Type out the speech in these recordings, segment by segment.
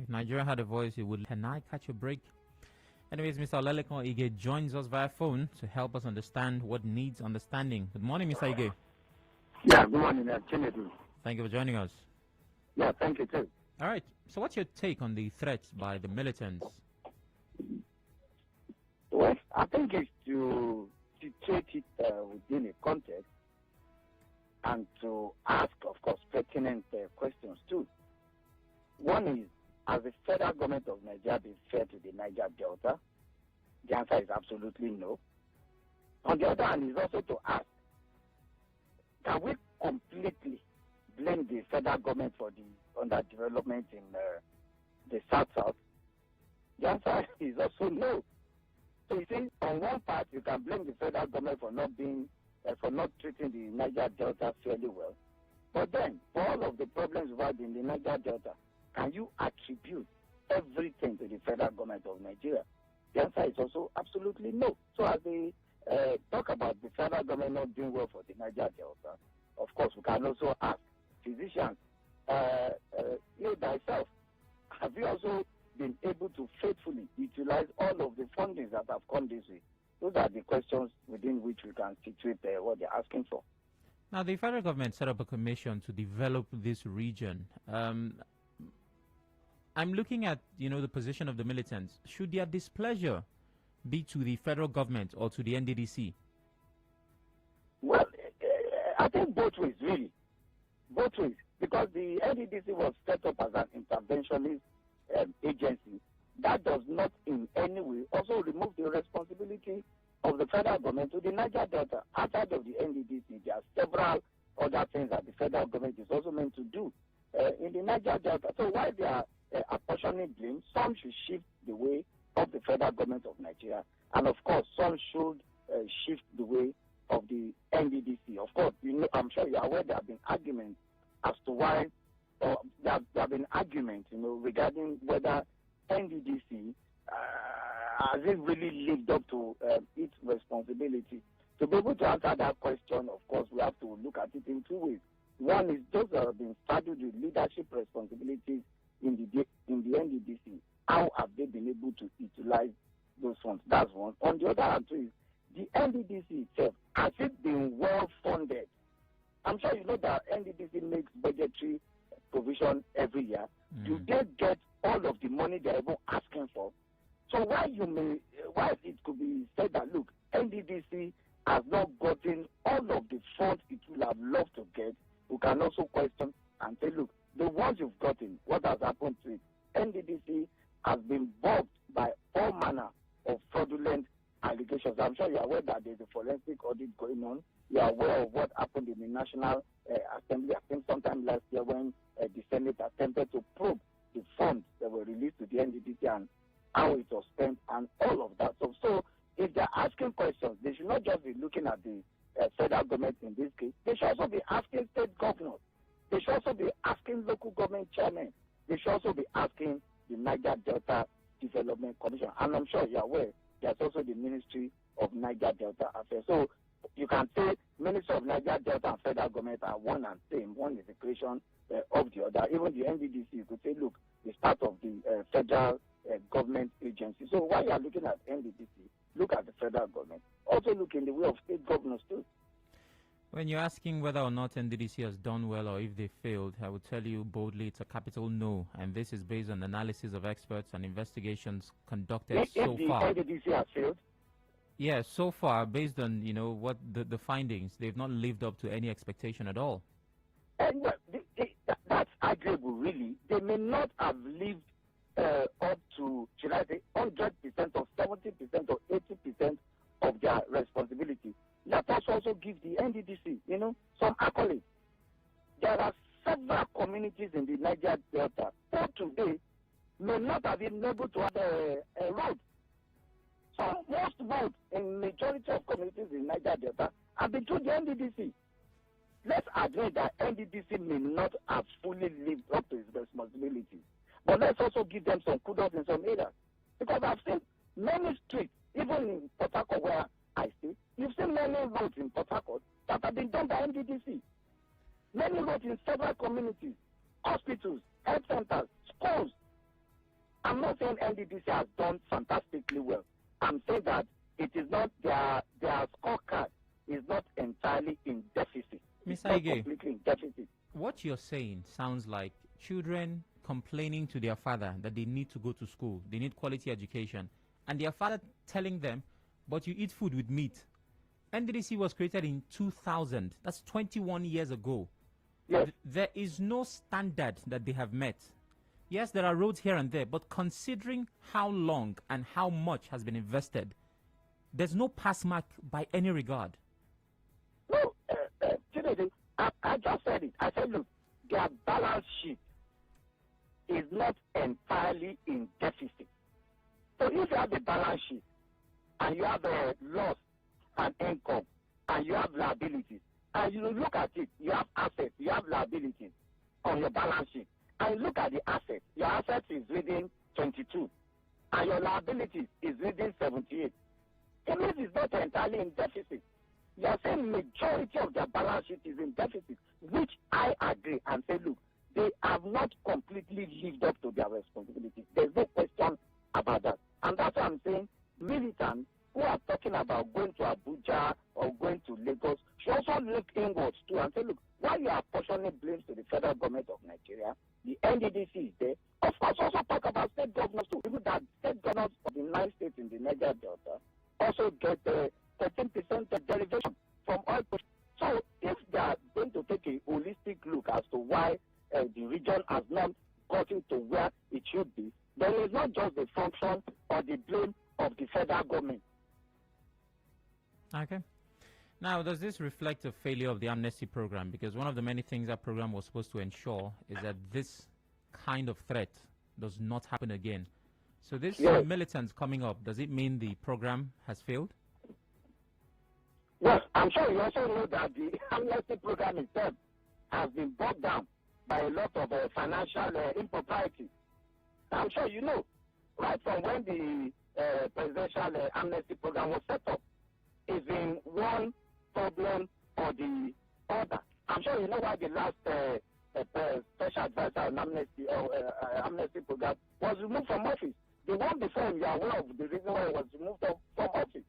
If Nigeria had a voice, it would. Can I catch a break? Anyways, Mr. Olalekan Ige joins us via phone to help us understand what needs understanding. Good morning, Mr. Ige. Yeah, good morning, Kennedy. Thank you for joining us. Yeah, thank you too. All right. So, what's your take on the threats by the militants? Well, I think it's to situate it within a context and to ask, of course, pertinent questions too. One is, has the federal government of Nigeria been fair to the Niger Delta? The answer is absolutely no. On the other hand, is also to ask, can we completely blame the federal government for the underdevelopment in the South-South? The answer is also no. So you see, on one part, you can blame the federal government for not treating the Niger Delta fairly well. But then, for all of the problems we've had in the Niger Delta, can you attribute everything to the federal government of Nigeria? The answer is also absolutely no. So as they talk about the federal government not doing well for the Niger Delta, of course, we can also ask physicians, you thyself, have you also been able to faithfully utilize all of the fundings that have come this way? Those are the questions within which we can situate what they're asking for. Now, the federal government set up a commission to develop this region. I'm looking at, the position of the militants. Should their displeasure be to the federal government or to the NDDC? Well, I think both ways, really. Both ways. Because the NDDC was set up as an interventionist agency. That does not in any way also remove the responsibility of the federal government to the Niger Delta. Outside of the NDDC, there are several other things that the federal government is also meant to do in the Niger Delta. So while they are apportioning blame, some should shift the way of the federal government of Nigeria, and of course, some should shift the way of the NDDC. Of course, I'm sure you are aware there have been arguments as to why there have been arguments, regarding whether NDDC has it really lived up to its responsibility. To be able to answer that question, of course, we have to look at it in two ways. One is those that have been saddled with leadership responsibilities in the NDDC. How have they been able to utilize those funds? That's one. On the other hand, too, is the NDDC itself, has it been well funded? I'm sure you know that NDDC makes budgetary provision every year. Do they get all of the money they're even asking for? So why it could be said that, look, NDDC has not gotten all of the funds it will have loved to get, we can also question and say, look, the ones you've gotten, what has happened to it? NDDC has been bugged by all manner of fraudulent allegations. I'm sure you're aware that there's a forensic audit going on. You're aware of what happened in the National Assembly, I think sometime last year, when the Senate attempted to probe the funds that were released to the NDDC and how it was spent and all of that. So if they're asking questions, they should not just be looking at the federal government in this case. They should also be asking state governors. They should also be asking local government chairmen. They should also be asking the Niger Delta Development Commission. And I'm sure you're aware there's also the Ministry of Niger Delta Affairs. So you can say Ministry of Niger Delta and federal government are one and same. One is the creation of the other. Even the NDDC, you could say, look, it's part of the federal government agency. So while you are looking at NDDC, look at the federal government. Also look in the way of state governors too. When you're asking whether or not NDDC has done well or if they failed, I would tell you boldly it's a capital no. And this is based on analysis of experts and investigations conducted so far. If the NDDC has failed? Yeah, so far, based on, what the findings, they've not lived up to any expectation at all. And well, that's arguable, really. They may not have lived up to, should I say, 100% or 70% or 80% of their responsibility. Let us also give the NDDC, some accolades. There are several communities in the Niger Delta who today may not have been able to have a road. So most votes in majority of communities in Niger Delta have been through the NDDC. Let's admit that NDDC may not have fully lived up to its responsibilities. But let's also give them some kudos in some areas. Because I've seen many streets, even in Port Harcourt where I stay, you've seen many roads in Port Harcourt that have been done by NDDC. Many roads in several communities, hospitals, health centers, schools. I'm not saying NDDC has done fantastically well. I'm saying that it is not their scorecard is not entirely in deficit. Mr. Not Ige, completely in deficit. what you're saying sounds like children complaining to their father that they need to go to school, they need quality education, and their father telling them, but you eat food with meat. NDDC was created in 2000. That's 21 years ago. Yes. There is no standard that they have met. Yes, there are roads here and there, but considering how long and how much has been invested, there's no pass mark by any regard. No, Chinedu, I just said it. I said, look, their balance sheet is not entirely in deficit. So if you have a balance sheet and you have a loss and income and you have liabilities, and you look at it, you have assets, you have liabilities on your balance sheet, and you look at the assets, your assets is reading 22, and your liabilities is reading 78. It means it's not entirely in deficit. You are saying majority of their balance sheet is in deficit, which I agree and say, look, they have not completely lived up to their responsibilities. There's no question about that. And that's what I'm saying. Militants who are talking about going to Abuja or going to Lagos should also look inwards too and say, look, while you are portioning blames to the federal government of Nigeria, the NDDC is there. Of course, also talk about state governors too. Even that state governors of the 9 states in the Niger Delta also get 13% derivation from oil. So if they are going to take a holistic look as to why the region has not gotten to where it should be, then it's not just the function or the blame of the federal government. Okay. Now, does this reflect a failure of the amnesty program? Because one of the many things that program was supposed to ensure is that this kind of threat does not happen again. So this militants coming up, does it mean the program has failed? Yes, I'm sure you also know that the amnesty program itself has been bogged down by a lot of financial impropriety. I'm sure you know, right from when the presidential amnesty program was set up, it's been one problem or the other. I'm sure you know why the last special advisor on amnesty program was removed from office. The one before him, you are aware of the reason why he was removed from office.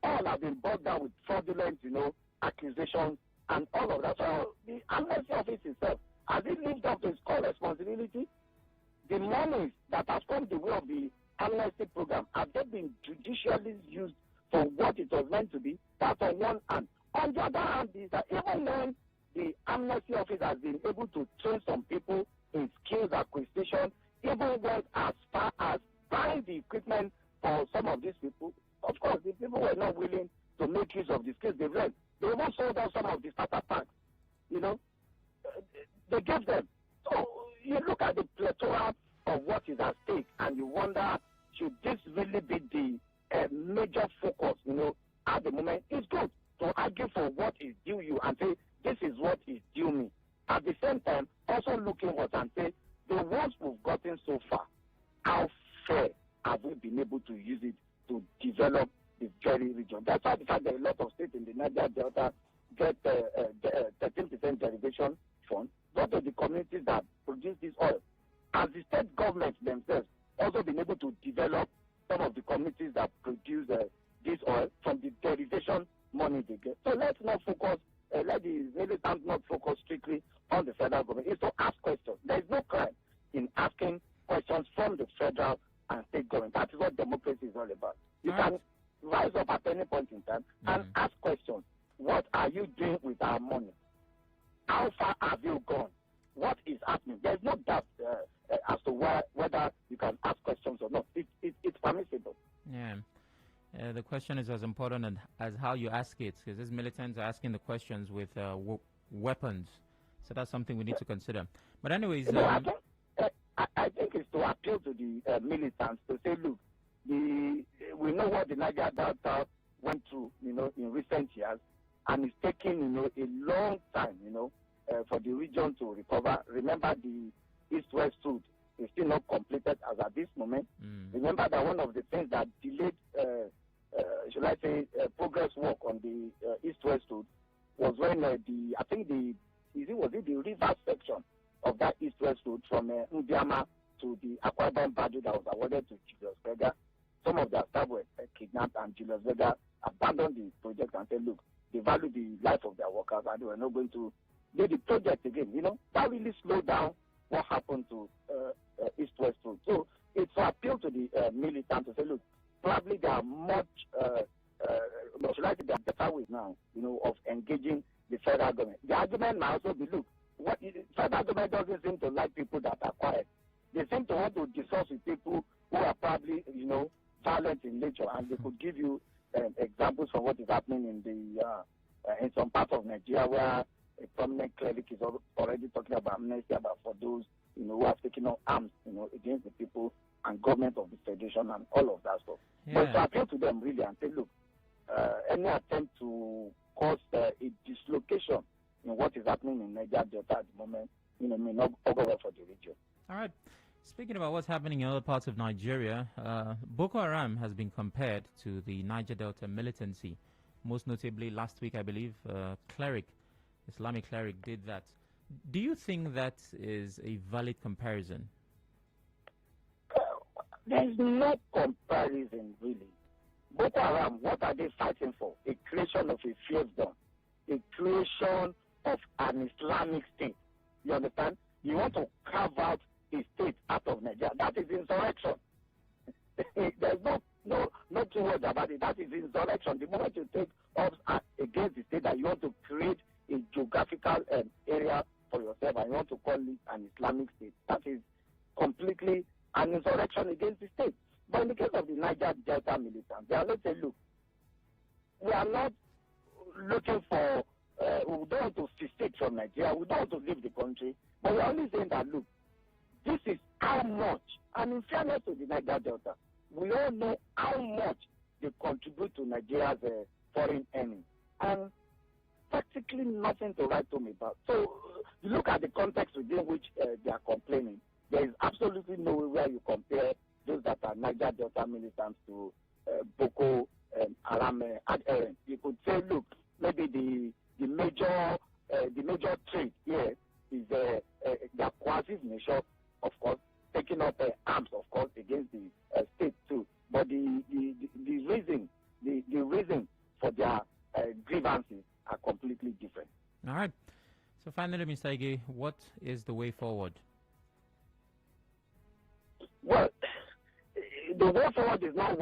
All have been bogged down with fraudulent, accusations and all of that. So the amnesty office itself, has it lived up to its core responsibility? The monies that have come the way of the amnesty program, have they been judicially used for what it was meant to be? That's on one hand. On the other hand, is that even when the amnesty office has been able to train some people in skills acquisition, even went as far as buying the equipment for some of these people, of course, the people were not willing to make use of the skills they've learned. They even sold out some of the starter packs, They gave them. So you look at the plethora of what is at stake and you wonder, should this really be the major focus, at the moment? It's good to argue for what is due you and say, this is what is due me. At the same time, also look inwards and say, the ones we've gotten so far, how fair have we been able to use it to develop the very region? That's why the fact that a lot of states in the Niger Delta get 13% derivation fund, go to the communities that produce this oil. As the state governments themselves also been able to develop some of the communities that produce this oil from the derivation money they get. So let's not focus, let the militants not focus strictly on the federal government. It's to ask questions. There is no crime in asking questions from the federal and state government. That is what democracy is all about. You can rise up at any point in time and ask questions. What are you doing with our money? How far have you gone? What is happening? There's no doubt as to whether you can ask questions or not. It's permissible. Yeah. The question is as important as how you ask it, because these militants are asking the questions with weapons. So that's something we need to consider. But anyways... I think it's to appeal to the militants to say, look, we know what the Niger Delta went through, in recent years, and it's taking, a long time, for the region to recover. Remember, the East-West route is still not completed as at this moment. Remember that one of the things that delayed, progress work on the East-West route was when was it the river section of that East-West route from Ndiama to the Akwa Ibom badge that was awarded to Julius Berger. Some of their staff were kidnapped, and Julius Berger abandoned the project and said, look, they value the life of their workers and they were not going to do the project again. That really slowed down what happened to East-West Road. So it's to appeal to the militants to say, look, probably there are much better ways now, of engaging the federal government. The argument might also be, look, the federal government doesn't seem to like people that are quiet. They seem to want to discuss with people who are probably, violent in nature, and they could give you examples of what is happening in some parts of Nigeria where a prominent cleric is already talking about amnesty for those, who have taken up arms, against the people and government of the federation and all of that stuff. Yeah. But to appeal to them really and say, look, any attempt to cause a dislocation in what is happening in Niger Delta at the moment, may not go well for the region. All right. Speaking about what's happening in other parts of Nigeria, Boko Haram has been compared to the Niger Delta militancy. Most notably, last week, I believe, Islamic cleric did that. Do you think that is a valid comparison? There's no comparison, really. Boko Haram, what are they fighting for? A creation of a fiefdom, a creation of an Islamic state. You understand? You want to carve out a state out of Nigeria. That is insurrection. There's no two words about it. That is insurrection. The moment you take up against the state that you want to create a geographical area for yourself and you want to call it an Islamic state, that is completely an insurrection against the state. But in the case of the Niger Delta militants, they are not saying, look, we are not looking for, we don't want to secede from Nigeria, we don't want to leave the country, but we are only saying that, look, this is how much, and in fairness to the Niger Delta, we all know how much they contribute to Nigeria's foreign earnings. And practically nothing to write home about. So you look at the context within which they are complaining. There is absolutely no way where you compare those that are Niger Delta militants to Boko Haram adherents. You could say, look, maybe the major trait here is their coercive nature, of course, taking up arms, of course, against the state too. But the reason for their grievances are completely different. All right. So finally, Mr. Ige, what is the way forward? Well, the way forward is not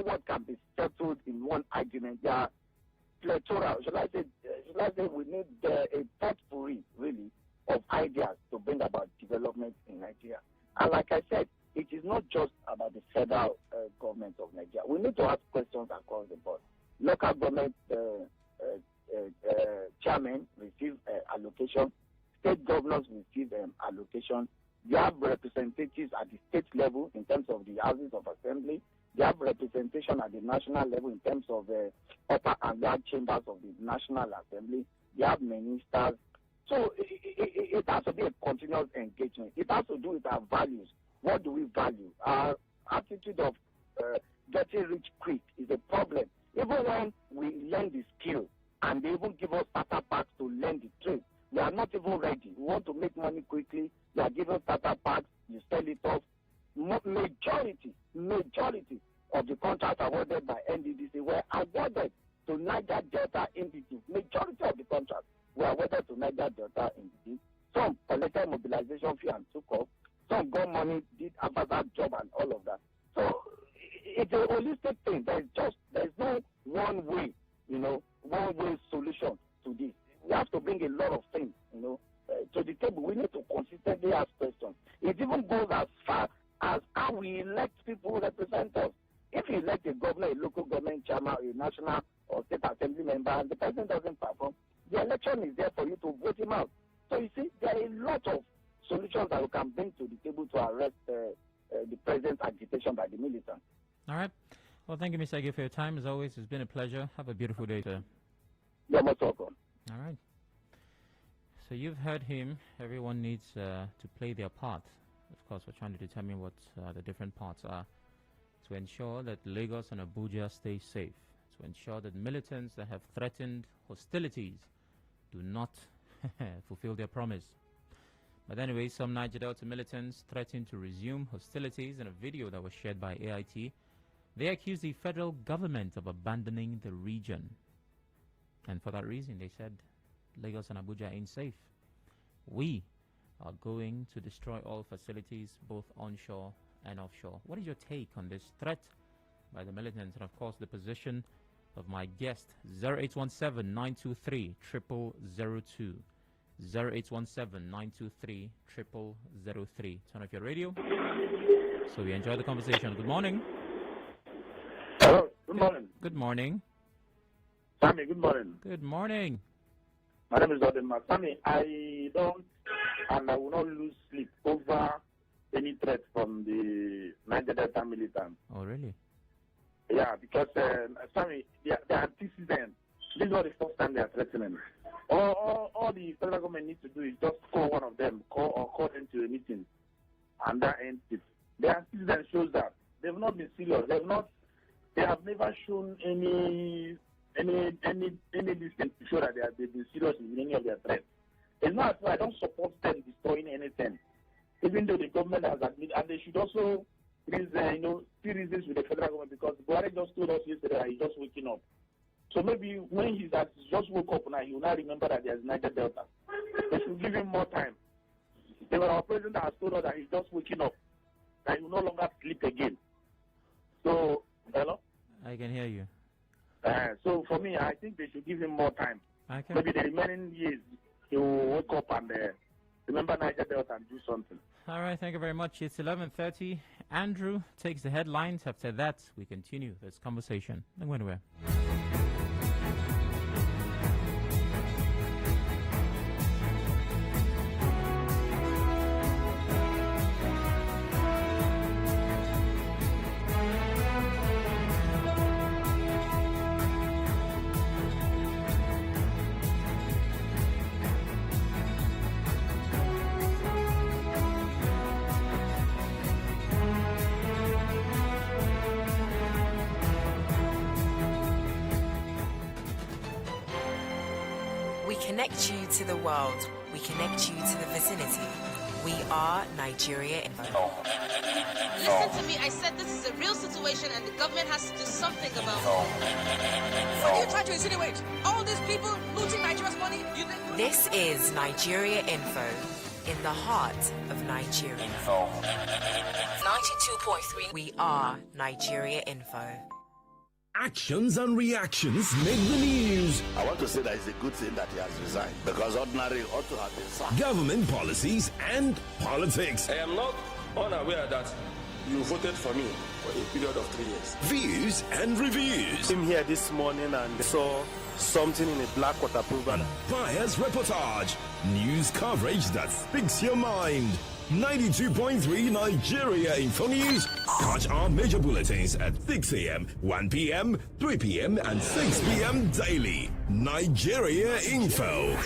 what can be settled in one argument. There are plethora. Should I say we need a potpourri, really, of ideas to bring about development in Nigeria. And like I said, it is not just about the federal government of Nigeria. We need to ask questions across the board. Local government chairmen receive allocation. State governors receive allocation. They have representatives at the state level in terms of the houses of assembly. They have representation at the national level in terms of the upper and lower chambers of the National Assembly. They have ministers. So it has to be a continuous engagement. It has to do with our values. What do we value? Our attitude of getting rich quick is a problem. Even when we learn the skill and they even give us starter packs to learn the trade, we are not even ready. We want to make money quickly. We are given starter packs. You sell it off. Majority of the contracts awarded by NDDC were awarded to Niger Delta entities. Majority of the contracts were awarded to Niger Delta entities. Some collected mobilization fee and took off. Some got money, did ambassador job and all of that. So it's a holistic thing. There's no one way, one way solution to this. We have to bring a lot of things, to the table. We need to consistently ask questions. It even goes as far as how we elect people who represent us. If you elect a governor, a local government chairman, a national or state assembly member, and the person doesn't perform, the election is there for you to vote him out. So you see, there are a lot of solutions that we can bring to the table to arrest the present agitation by the militants. All right. Well, thank you, Mr. Ige, for your time. As always, it's been a pleasure. Have a beautiful day, sir. You're most welcome. All right. So you've heard him. Everyone needs to play their part. Of course, we're trying to determine what the different parts are to ensure that Lagos and Abuja stay safe, to ensure that militants that have threatened hostilities do not fulfill their promise. But anyway, some Niger Delta militants threatened to resume hostilities in a video that was shared by AIT. They accused the federal government of abandoning the region. And for that reason, they said Lagos and Abuja ain't safe. We are going to destroy all facilities, both onshore and offshore. What is your take on this threat by the militants? And of course, the position of my guest, 0817-923-0002. 0817-923-0003. Turn off your radio so we enjoy the conversation. Good morning. Hello, good morning. Good morning. Sammy, good morning. Good morning. My name is Odema. Sammy, I don't and I will not lose sleep over any threat from the Niger Delta militants. Oh, really? Yeah, because, Sammy, they are antecedent. This is not the first time they are threatening. All the federal government needs to do is just call one of them, call them to a meeting, and that ends it. The antecedent shows that they've not been serious. They have never shown any distance to show that they've been serious in any of their threats. It's not as though I don't support them destroying anything, even though the government has admitted, and they should also raise, see reasons with the federal government, because Buhari just told us yesterday that he's just waking up. So maybe when he's just woke up now, he will not remember that there's Niger Delta. They should give him more time. Our president has told us that he's just waking up, that he will no longer sleep again. So, hello? I can hear you. So for me, I think they should give him more time. Okay. Maybe the remaining years, he will wake up and remember Niger Delta and do something. All right, thank you very much. It's 11:30. Andrew takes the headlines. After that, we continue this conversation. Don't go anywhere. Connect you to the world. We connect you to the vicinity. We are Nigeria Info. Listen to me. I said this is a real situation and the government has to do something about it. What are you trying to insinuate? All these people looting Nigeria's money? This is Nigeria Info in the heart of Nigeria. 92.3. We are Nigeria Info. Actions and reactions make the news. I want to say that it's a good thing that he has resigned, because ordinarily ought to have been sacked. Government policies and politics. I am not unaware that you voted for me for a period of 3 years. Views and reviews. Came here this morning and saw something in a black waterproof banner. Bias reportage. News coverage that speaks your mind. 92.3 Nigeria Info News. Catch our major bulletins at 6 a.m., 1 p.m., 3 p.m., and 6 p.m. daily. Nigeria Info.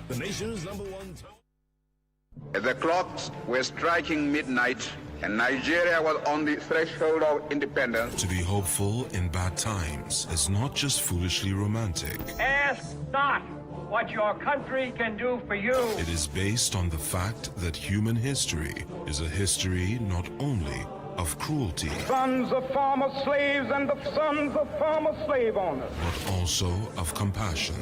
The nation's #1. The clocks were striking midnight, and Nigeria was on the threshold of independence. To be hopeful in bad times is not just foolishly romantic. Ask not what your country can do for you. It is based on the fact that human history is a history not only of cruelty, Sons of former slaves and the sons of former slave owners, but also of compassion,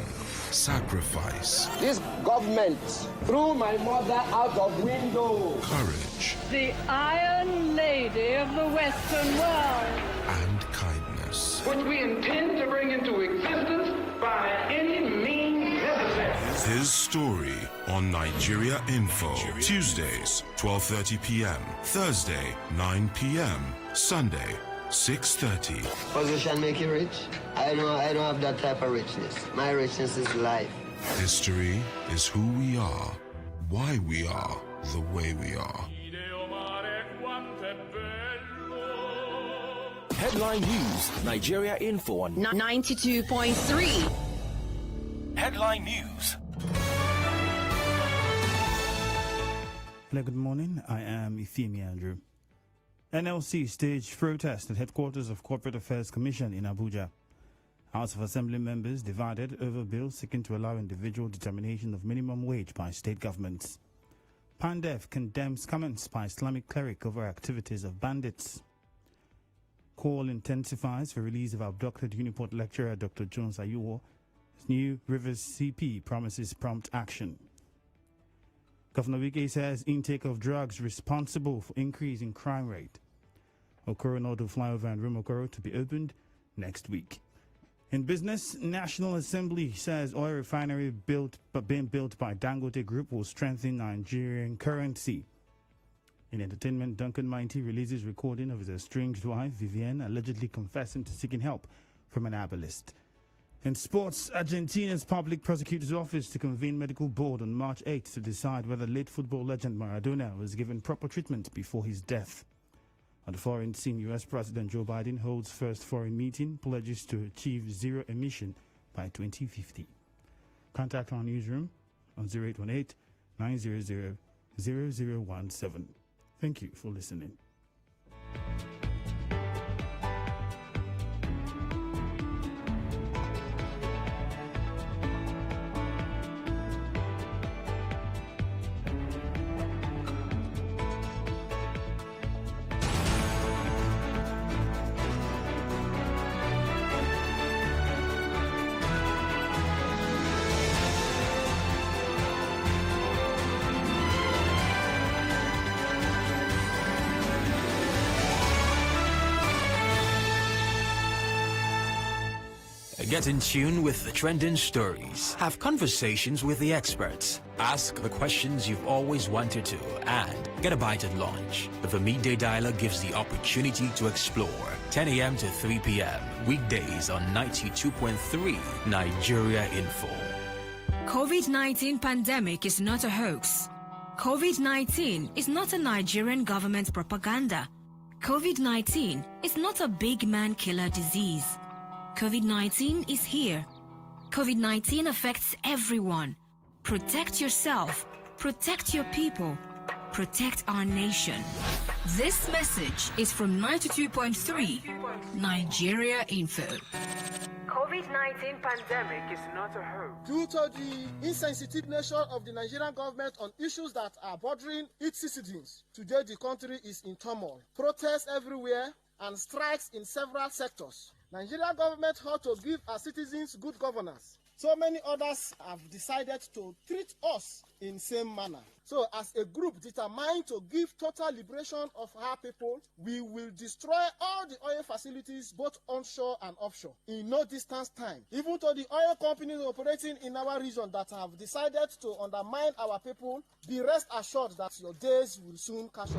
sacrifice, this government threw my mother out of window, courage, the Iron Lady of the Western world, and kindness. which we intend to bring into existence by any means necessary. His story on Nigeria Info. Tuesdays, 12:30 p.m. Thursday, 9 p.m. Sunday, 6:30. Position make you rich? I don't have that type of richness. My richness is life. History is who we are, why we are the way we are. Headline News. Nigeria Info on 92.3. Headline News. Hello, good morning. I am Euphemia Andrew. NLC staged protest at headquarters of Corporate Affairs Commission in Abuja. House of Assembly members divided over bill seeking to allow individual determination of minimum wage by state governments. Pandef condemns comments by Islamic cleric over activities of bandits. Call intensifies for release of abducted Uniport lecturer Dr. Jones Ayuwo. New Rivers CP promises prompt action. Governor Wike says intake of drugs responsible for increase in crime rate. Okoro Nodo flyover and Rumokoro to be opened next week. In business, National Assembly says oil refinery being built by Dangote Group will strengthen Nigerian currency. In entertainment, Duncan Mighty releases recording of his estranged wife, Vivienne, allegedly confessing to seeking help from an herbalist. In sports, Argentina's public prosecutor's office to convene medical board on March 8 to decide whether late football legend Maradona was given proper treatment before his death. On the foreign scene, U.S. President Joe Biden holds first foreign meeting, pledges to achieve zero emission by 2050. Contact our newsroom on 0818-900-0017. Thank you for listening. Get in tune with the trending stories. Have conversations with the experts. Ask the questions you've always wanted to and get a bite at lunch. The Midday Dialogue gives the opportunity to explore. 10 a.m. to 3 p.m. Weekdays on 92.3 Nigeria Info. COVID-19 pandemic is not a hoax. COVID-19 is not a Nigerian government propaganda. COVID-19 is not a big man killer disease. COVID-19 is here. COVID-19 affects everyone. Protect yourself. Protect your people. Protect our nation. This message is from 92.3 Nigeria Info. COVID-19 pandemic is not a hoax. Due to the insensitive nature of the Nigerian government on issues that are bordering its citizens, today the country is in turmoil. Protests everywhere and strikes in several sectors. Nigerian government ought to give our citizens good governance. So many others have decided to treat us in same manner. So as a group determined to give total liberation of our people, we will destroy all the oil facilities both onshore and offshore in no distance time. Even to the oil companies operating in our region that have decided to undermine our people, be rest assured that your days will soon catch up.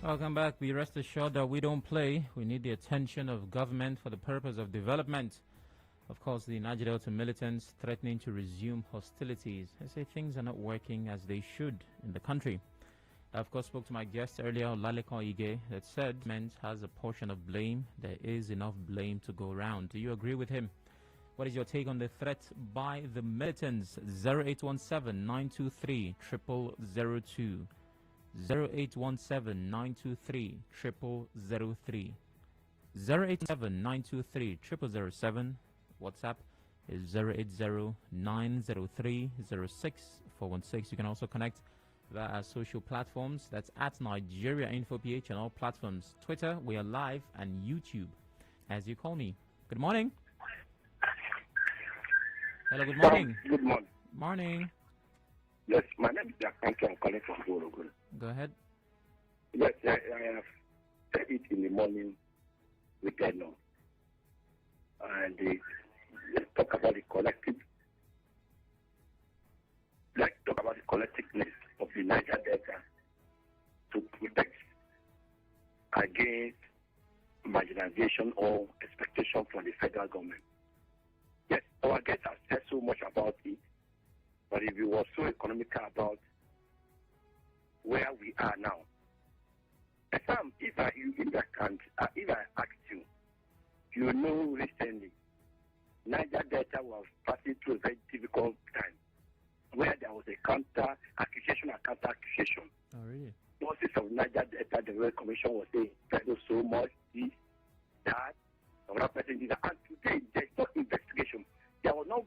Welcome back. Be rest assured that we don't play. We need the attention of government for the purpose of development. Of course, the Niger Delta militants threatening to resume hostilities. I say things are not working as they should in the country. I, of course, spoke to my guest earlier, Olalekan that said government has a portion of blame. There is enough blame to go around. Do you agree with him? What is your take on the threat by the militants? 0817-923-0002. 0817-923-0003. 0817-923-0007. WhatsApp is 080-903-06416. You can also connect via our social platforms. That's at Nigeria Info PH on all platforms. Twitter, we are live, and YouTube, as you call me. Good morning. Hello, good morning. Good morning. Morning. Yes, my name is Jack. I'm calling from Borogo. Go ahead. Yes, I have said it in the morning with Edno. And let's talk about the collective. Let's talk about the collectiveness of the Niger Delta to protect against marginalization or expectation from the federal government. Yes, our guests have said so much about it. But if you were so economical about where we are now, Sam, if I ask you, you know recently, Niger Delta was passing through a very difficult time, where there was a counter-accusation and counter-accusation. Oh, really? Forces of Niger Delta, the Royal Commission was saying, so much, this, that, another person did that. And today, there's no investigation. There was no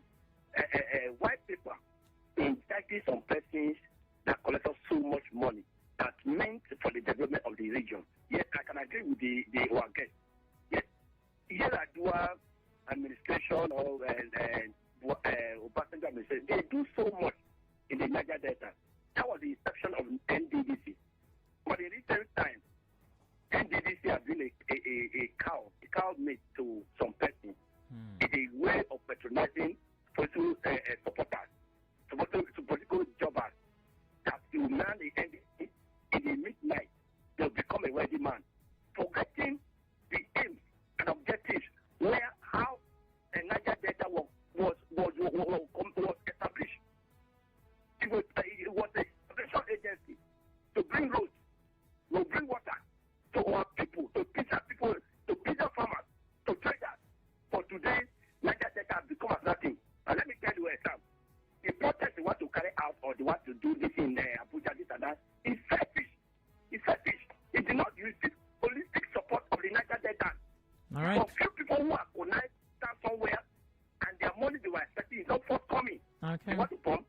see some persons that collect so much money that's meant for the development of the region. Yes, I can agree with our guest. Yes, Yeradua administration or Obasanjo administration, they do so much in the Niger Delta. That was the exception of NDDC. But in recent times, NDDC has been a cow made to some persons. It's a way of patronizing political supporters, political jobbers, that you man the NDDC in the midnight, they'll become a wealthy man, forgetting the aims and objectives where how the Niger Delta was established. It was a special agency to bring roads, to bring water to our people, to teach our people, to teach our farmers, to traders. For today, Niger Delta has become nothing. And let me tell you example. The protest they want to carry out or they want to do this in Abuja, this and that, is selfish. It's selfish. It did not receive holistic support of the Niger Delta. All right. For few people who are connected somewhere and their money they were expecting is not forthcoming. Okay. They want to pump.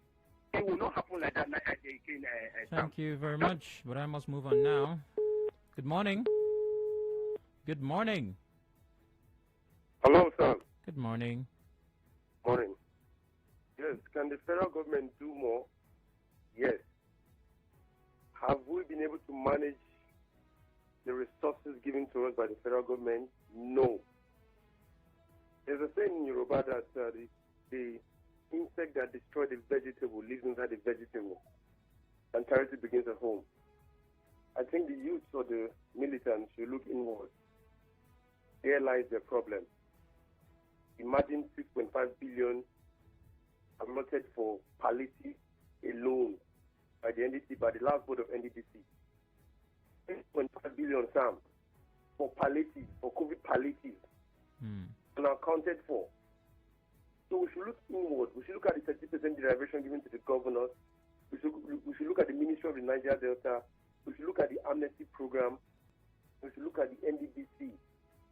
It will not happen like that. Thank you very much, but I must move on now. Good morning. Good morning. Hello, sir. Good morning. Morning. Yes, can the federal government do more? Yes. Have we been able to manage the resources given to us by the federal government? No. There's a saying in Yoruba that the insect that destroys the vegetable lives inside the vegetable, and charity begins at home. I think the youth or the militants should look inward. There lies the problem. Imagine 6.5 billion allotted for palliative alone by the NDC, by the last board of NDDC. 6.5 billion, Sam, for palliative, for COVID palliative, unaccounted for. So we should look inward. We should look at the 30% derivation given to the governors. We should look at the Ministry of the Niger Delta. We should look at the amnesty program. We should look at the NDDC.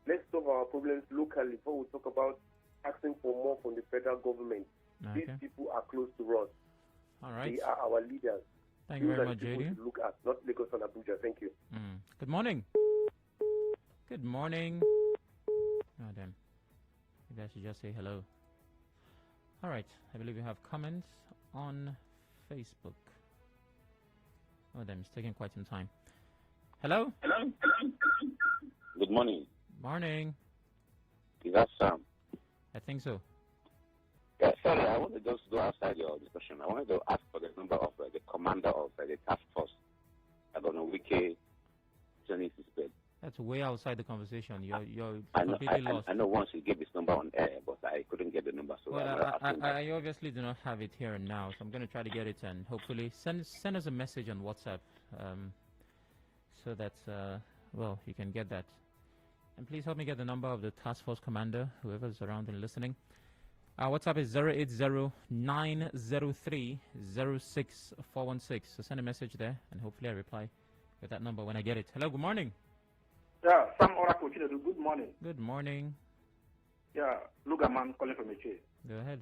Let's solve our problems locally before we talk about asking for more from the federal government. Okay. These people are close to us. All right. They are our leaders. Thank you very much, JD. Look at, not Lagos and Abuja. Thank you. Good morning. Good morning. Oh, damn. Maybe I should just say hello. All right. I believe we have comments on Facebook. Oh, damn. It's taking quite some time. Hello? Hello? Good morning. Morning. Is that Sam? I think so. Yeah, sorry, I wanted to just go outside your discussion. I wanted to ask for the number of the commander of the task force. I don't know, Wiki, Johnny Sisped. That's way outside the conversation. You're completely lost. I know once you gave this number on air, but I couldn't get the number. So well, I obviously do not have it here and now, so I'm going to try to get it and hopefully send us a message on WhatsApp so that, well, you can get that. And please help me get the number of the task force commander, whoever's around and listening. WhatsApp is 080-903-06416. So send a message there, and hopefully I reply with that number when I get it. Hello, good morning. Yeah, Sam Oracle, good morning. Good morning. Yeah, Lugaman calling from Eche. Go ahead.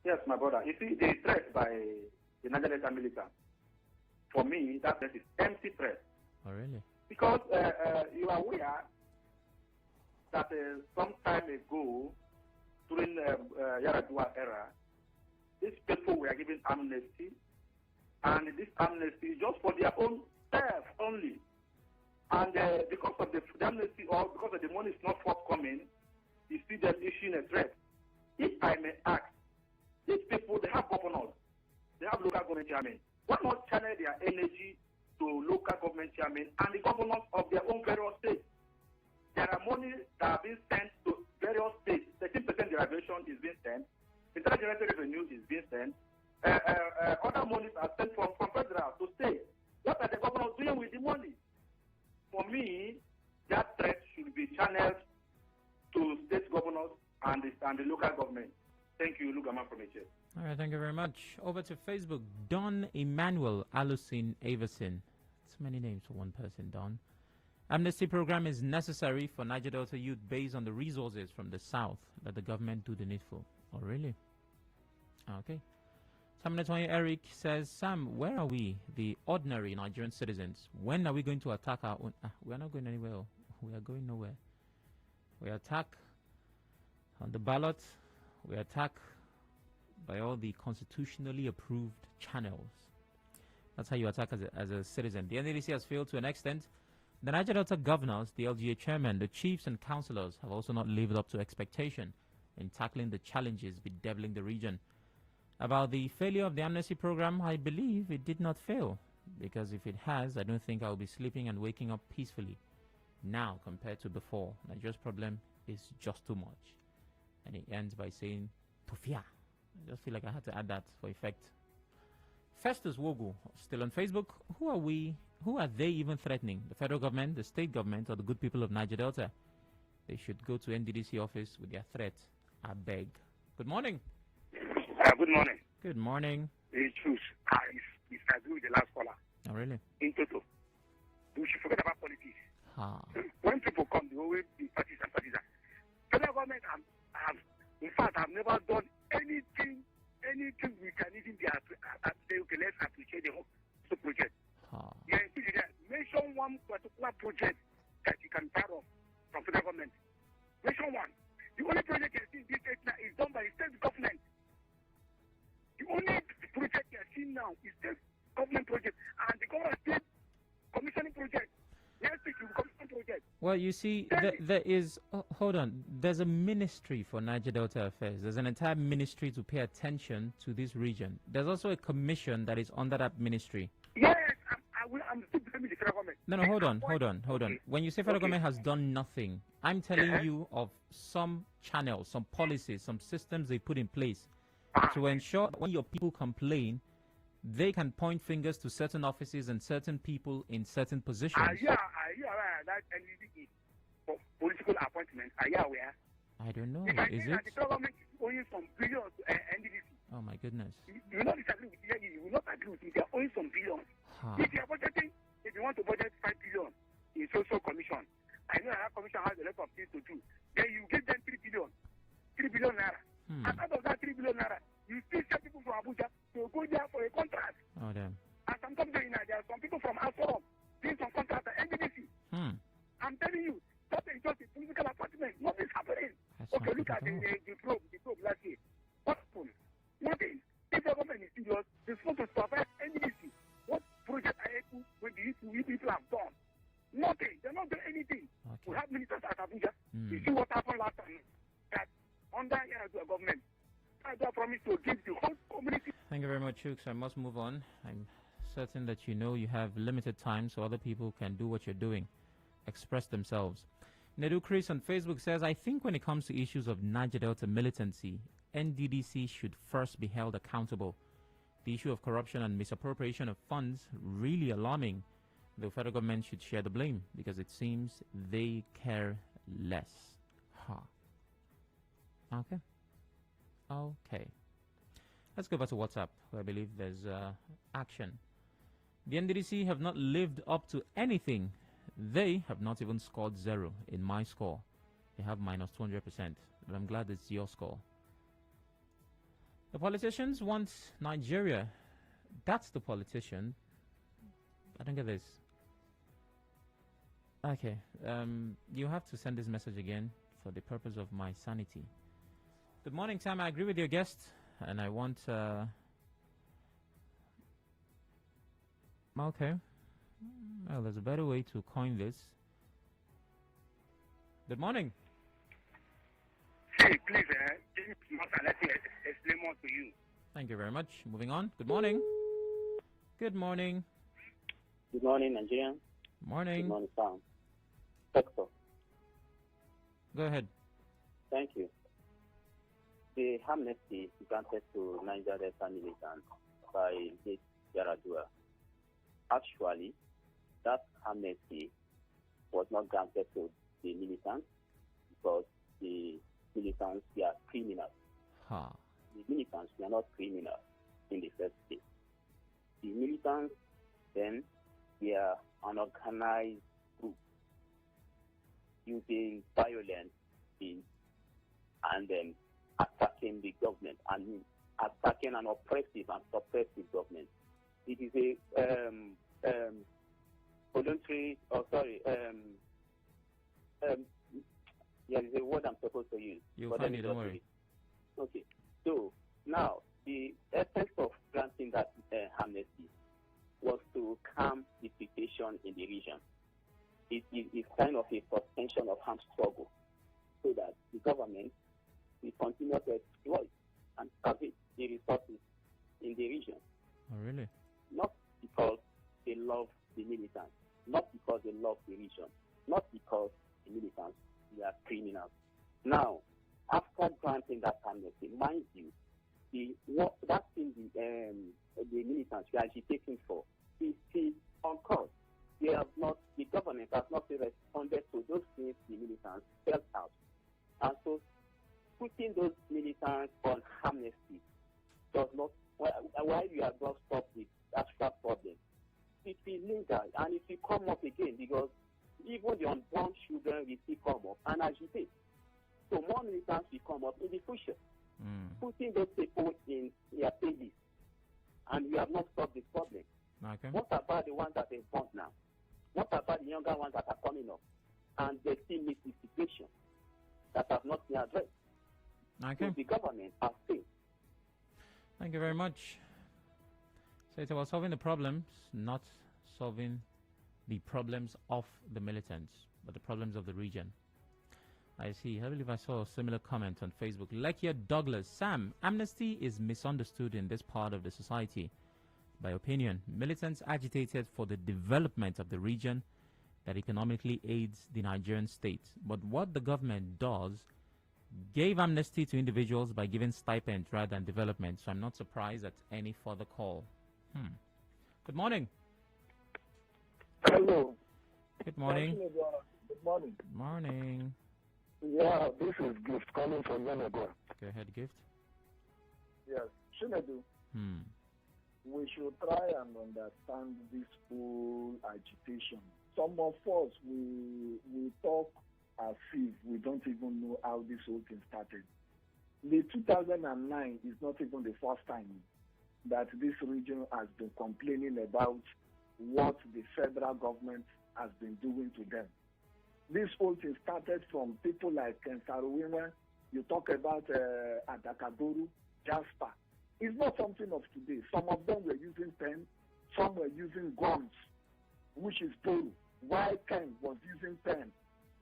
Yes, my brother. You see, the threat by the Niger Delta militants, for me, that threat is empty threat. Oh, really? Because you are aware that some time ago, during Yaradua era, these people were given amnesty, and this amnesty is just for their own self only. And because of the amnesty or because of the money is not forthcoming, you see them issuing a threat. If I may ask, these people, they have governors, they have local government chairmen. Why not channel their energy to local government chairmen and the governors of their own various states? There are money that are being sent to various states. 13% derivation is being sent. Internal generated revenue is being sent. Other monies are sent from federal to state. What are the governors doing with the money? For me, that threat should be channeled to state governors and the local government. Thank you, Lugaman from HS. All right, thank you very much. Over to Facebook, Don Emmanuel Alusin Averson. That's many names for one person, Don. Amnesty program is necessary for Niger Delta youth based on the resources from the south. Let the government do the needful. Oh, really? Okay. Sam Netoye Eric says, Sam, where are we, the ordinary Nigerian citizens? When are we going to attack our own? We are not going anywhere. We are going nowhere. We attack on the ballot. We attack by all the constitutionally approved channels. That's how you attack as a citizen. The NDDC has failed to an extent. The Niger Delta governors, the LGA chairman, the chiefs and councillors have also not lived up to expectation in tackling the challenges bedeviling the region. About the failure of the amnesty program, I believe it did not fail, because if it has, I don't think I'll be sleeping and waking up peacefully now compared to before. Nigeria's problem is just too much. And he ends by saying, Tufia. I just feel like I had to add that for effect. Festus Wogu, still on Facebook. Who are we? Who are they even threatening? The federal government, the state government, or the good people of Niger Delta? They should go to NDDC office with their threat. I beg. Good morning. Good morning. Good morning. It's true. I disagree with the last caller. Oh, really? In total. We should forget about politics. Ah. When people come, they always be partisan. Federal government have in fact, have never done anything we can even be say, okay, let's appreciate the whole project. Yeah, mention one particular project that you can part of from federal government. Mention one. The only project you see in this state now is done by the state government. The only project you are seeing now is state government project, and the government state commissioning project. Next week, you will commission project. Well, you see, there is... hold on. There's a ministry for Niger Delta Affairs. There's an entire ministry to pay attention to this region. There's also a commission that is under that ministry. Yes, I'm still blaming the federal government. No, hold on. When you say federal government has done nothing, I'm telling you of some channels, some policies, some systems they put in place to ensure that when your people complain, they can point fingers to certain offices and certain people in certain positions. Are you aware that NDDC for political appointments? Are you aware? I don't know. Is it? The government is owing some billions to NDDC. Oh my goodness. You will not disagree with me. You will not agree with me. They are owing some billions. If you are budgeting, if you want to budget 5 billion in social commission, I know that commission has a lot of things to do. Then you give them 3 billion naira. And out of that 3 billion naira, you still send people from Abuja to go there for a contract. Oh, damn. And some companies, there are some people from Aso doing some contract at NDDC. I'm telling you, that is just a political appointment. Nothing's happening. Okay, look at the probe last year. What happened? Nothing. If the government is serious, they're supposed to survive NDDC. What project with the people have done? Nothing. They're not doing anything. Okay. We have ministers at Abuja. You see what happened last time? That under the government, I promised to give the whole community. Thank you very much, Chooks. I must move on. I'm certain that you know you have limited time so other people can do what you're doing, express themselves. Nedu Chris on Facebook says, I think when it comes to issues of Niger Delta militancy, NDDC should first be held accountable. The issue of corruption and misappropriation of funds really alarming. The federal government should share the blame because it seems they care less. Okay. Let's go back to WhatsApp, where I believe there's action. The NDDC have not lived up to anything. They have not even scored 0 in my score. They have minus 200%, but I'm glad it's your score. The politicians want Nigeria. That's the politician. I don't get this. Okay, you have to send this message again for the purpose of my sanity. Good morning, Sam. I agree with your guest, and I want... Okay. Well, there's a better way to coin this. Good morning. Hey, please, let me explain more to you. Thank you very much. Moving on. Good morning. Good morning. Good morning, Nigerian. Morning. Good morning, Sam. Doctor. Go ahead. Thank you. The amnesty granted to Niger Delta militants by this Yaradua. Actually, that amnesty was not granted to the militants because the militants are criminals. The militants were not criminals in the first place. The militants then were an organized group using violence and then attacking the government and attacking an oppressive and suppressive government. It is a voluntary, there is a word I'm supposed to use. You'll find it, don't worry. Okay. So now, the essence of granting that amnesty was to calm the situation in the region. It is kind of a suspension of armed struggle so that the government will continue to exploit and salvage the resources in the region. Oh, really? Not because they love the militants, not because they love the region, not because the militants are criminals. Now, after granting that amnesty, mind you, that thing the militants are agitating for is still on course. The government has not responded to those things the militants spelled out. And so putting those militants on amnesty does not, while you have not stopped the actual problem, it will linger and it will come up again because even the unborn children will still come up and agitate. So more militants will come up in the future. Putting those people in their places, and we have not solved the problem. Okay. What about the ones that are born now? What about the younger ones that are coming up? And they still meet the situation that have not been addressed. Okay. So the government has failed. Thank you very much. So it's about solving the problems, not solving the problems of the militants, but the problems of the region. I see. I believe I saw a similar comment on Facebook. Lekia Douglas. Sam, amnesty is misunderstood in this part of the society. By opinion, militants agitated for the development of the region that economically aids the Nigerian state. But what the government does gave amnesty to individuals by giving stipends rather than development. So I'm not surprised at any further call. Good morning. Hello. Good morning. Good morning. Good morning. Yeah, this is Gift calling from Yanagua. Go ahead, Gift. Yes, Shinedu. We should try and understand this whole agitation. Some of us, we talk as if we don't even know how this whole thing started. The 2009 is not even the first time that this region has been complaining about what the federal government has been doing to them. This whole thing started from people like Kensaruwinwe. You talk about Adakadoru, Jasper. It's not something of today. Some of them were using pen, some were using guns, which is Boru. Why Ken was using pen?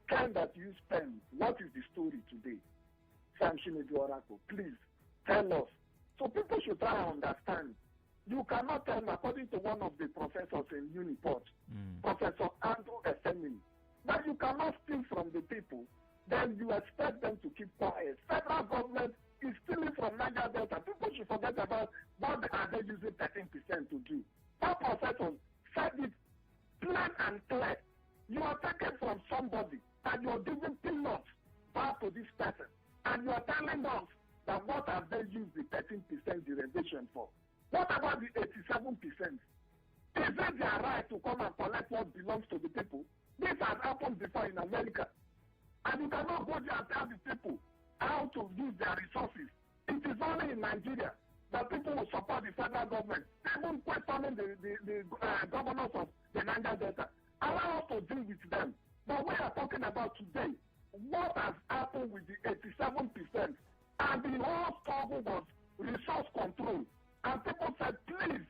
Ken that used pen, what is the story today? Sam Shinedu Oracle, please tell us. So people should try and understand. You cannot tell, according to one of the professors in Uniport, Professor Andrew Efemini, that you cannot steal from the people, then you expect them to keep quiet. Federal government is stealing from Niger Delta. People should forget about what are they using 13% to do. That professor said it plain and clear. You are taken from somebody and you are giving peanuts back to this person. And you are telling us that what have they used the 13% derivation for? What about the 87%? Is it their right to come and collect what belongs to the people? This has happened before in America. And you cannot go there and tell the people how to use their resources. It is only in Nigeria that people will support the federal government, even questioning the governors of the Niger Delta. Allow us to deal with them. But we are talking about today, what has happened with the 87%? And the whole struggle was resource control. And people said, please,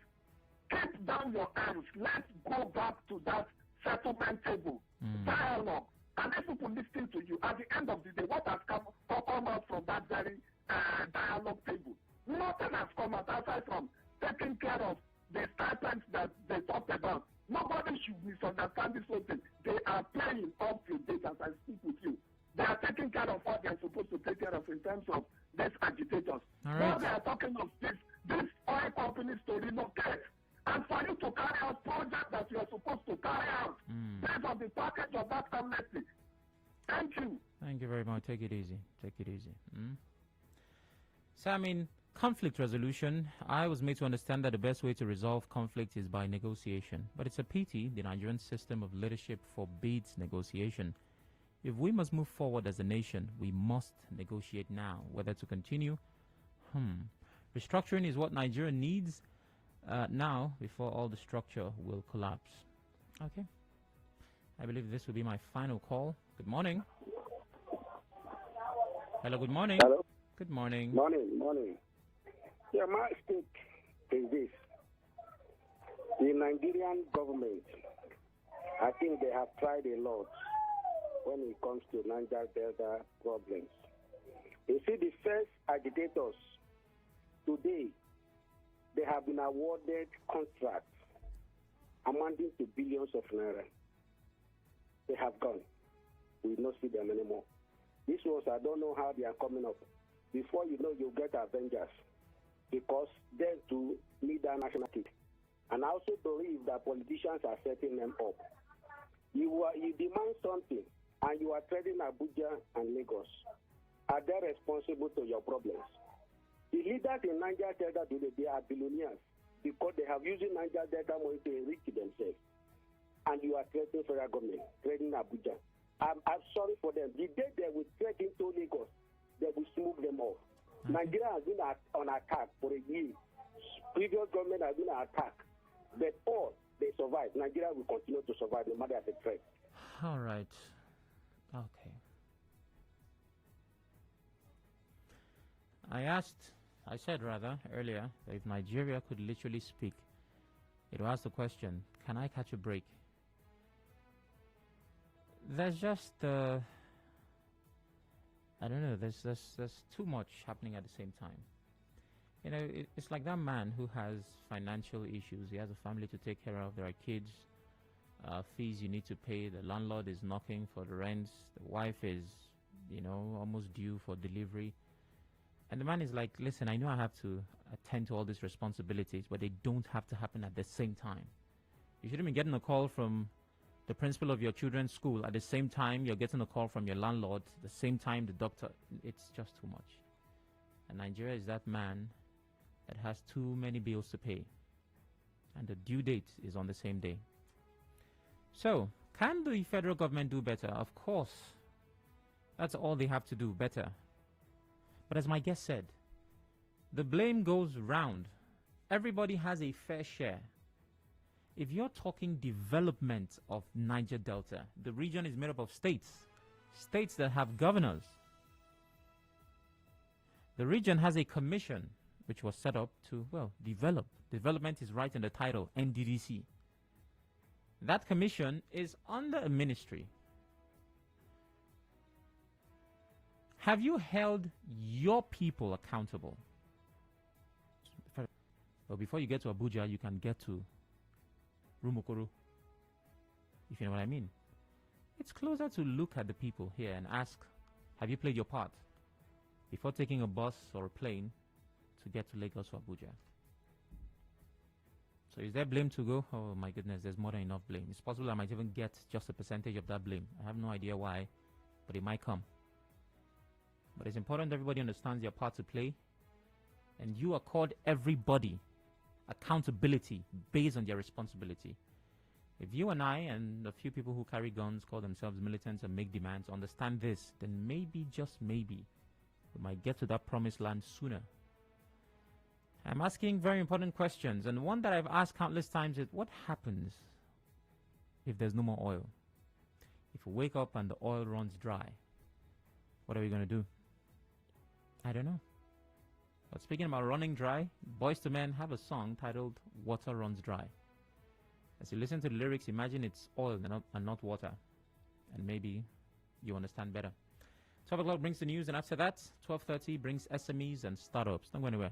keep down your arms. Let's go back to that settlement table, dialogue. And if people listen to you, at the end of the day, what has come out from that very dialogue table? Nothing has come out aside from taking care of the stipends that they talked about. Nobody should misunderstand this whole thing. They are playing up to date as I speak with you. They are taking care of what they are supposed to take care of in terms of these agitators. Now they are talking of these oil companies to relocate. And for you to carry out projects that you are supposed to carry out based on the package of that amnesty. Thank you. Thank you very much. Take it easy. Take it easy. So, I mean, conflict resolution, I was made to understand that the best way to resolve conflict is by negotiation. But it's a pity the Nigerian system of leadership forbids negotiation. If we must move forward as a nation, we must negotiate now, whether to continue. Restructuring is what Nigeria needs now before all the structure will collapse. Okay. I believe this will be my final call. Good morning. Hello, good morning. Hello. Good morning. Morning. Yeah, my stake is this. The Nigerian government, I think they have tried a lot when it comes to Niger Delta problems. You see, the first agitators, today, they have been awarded contracts amounting to billions of naira. They have gone. We will not see them anymore. These ones, I don't know how they are coming up. Before you know, you get Avengers, because they too need a national kick. And I also believe that politicians are setting them up. You demand something, and you are trading Abuja and Lagos. Are they responsible to your problems? The leaders in Niger Delta today, they are billionaires because they have used Niger Delta money to enrich themselves. And you are threatening federal government, threatening Abuja. I'm sorry for them. The day they will threat into Lagos, they will smooth them off. Okay. Nigeria has been on attack for a year. Previous government has been on attack. But all they survive. Nigeria will continue to survive no matter the threat. All right. Okay. I said earlier, that if Nigeria could literally speak, it will ask the question, can I catch a break? There's just, I don't know, there's too much happening at the same time. You know, it's like that man who has financial issues. He has a family to take care of. There are kids, fees you need to pay. The landlord is knocking for the rents. The wife is, almost due for delivery. And the man is like, listen, I know I have to attend to all these responsibilities, but they don't have to happen at the same time. You shouldn't be getting a call from the principal of your children's school at the same time you're getting a call from your landlord, the same time the doctor. It's just too much. And Nigeria is that man that has too many bills to pay. And the due date is on the same day. So, can the federal government do better? Of course. That's all they have to do, better. But as my guest said, the blame goes round. Everybody has a fair share. If you're talking development of Niger Delta, the region is made up of states that have governors. The region has a commission which was set up to, develop. Development is right in the title, NDDC. That commission is under a ministry. Have you held your people accountable? Well, before you get to Abuja, you can get to Rumukuru, if you know what I mean. It's closer to look at the people here and ask, have you played your part? Before taking a bus or a plane to get to Lagos or Abuja. So is there blame to go? Oh my goodness, there's more than enough blame. It's possible I might even get just a percentage of that blame. I have no idea why, but it might come. But it's important everybody understands their part to play, and you accord everybody accountability based on their responsibility. If you and I and a few people who carry guns, call themselves militants and make demands, understand this, then maybe, just maybe, we might get to that promised land sooner. I'm asking very important questions, and one that I've asked countless times is, what happens if there's no more oil? If we wake up and the oil runs dry, what are we going to do? I don't know. But speaking about running dry, Boyz II Men have a song titled Water Runs Dry. As you listen to the lyrics, imagine it's oil and not water. And maybe you understand better. 12 o'clock brings the news, and after that, 12:30 brings SMEs and startups. Don't go anywhere.